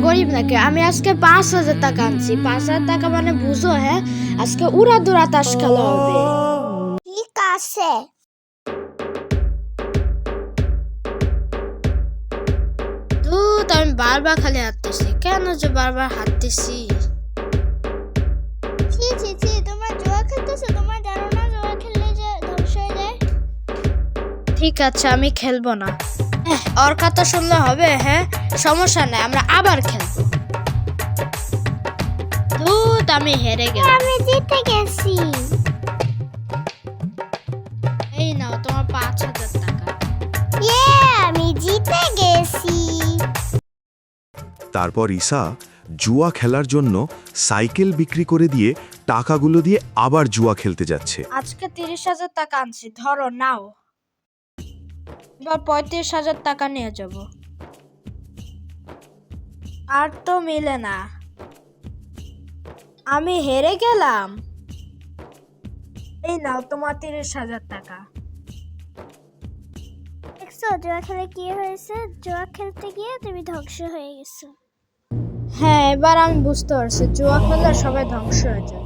গরিব নাকি? আমি আজকে 5,000 টাকা আনছি। 5,000 টাকা মানে বুঝো, হ্যাঁ? আজকে উড়াদুরা তাস খেলা হবে। ঠিক আছে। ধুত, আমি বারবার খালি হাঁটতেছি। কেন যে বারবার হাঁটতেছি? ছি ছি ছি, তোমরা জুয়া খেলতেছো? তোমরা জানো না জুয়া খেললে যে ধ্বংস হয়ে যায়? ঠিক আছে, আমি খেলবো না। ওর কথা শুনলে হবে? হ্যাঁ, সমস্যা নাই, আমরা আবার খেলবো। ধুত, আমি হেরে গেলাম। আমি জিতে গেছি। এই নাও তোমার 5,000 টাকা। আমি জিতে গেছি। তারপর ঈসা জুয়া খেলার জন্য সাইকেল বিক্রি করে দিয়ে টাকাগুলো দিয়ে আবার জুয়া খেলতে যাচ্ছে। আজকে 30,000 টাকা আনছি, ধরো নাও। এবার 35,000 টাকা নিয়ে যাব। আর তো মিলে না, আমি হেরে গেলাম। এই নাও তোমার 30,000 টাকা। দেখছো জুয়া খেলে কি হয়েছে? জুয়া খেলতে গিয়ে তুমি ধ্বংস হয়ে গেছো। হ্যাঁ, এবার আমি বুঝতে পারছি জুয়া খেললে সবাই ধ্বংস হয়ে যায়।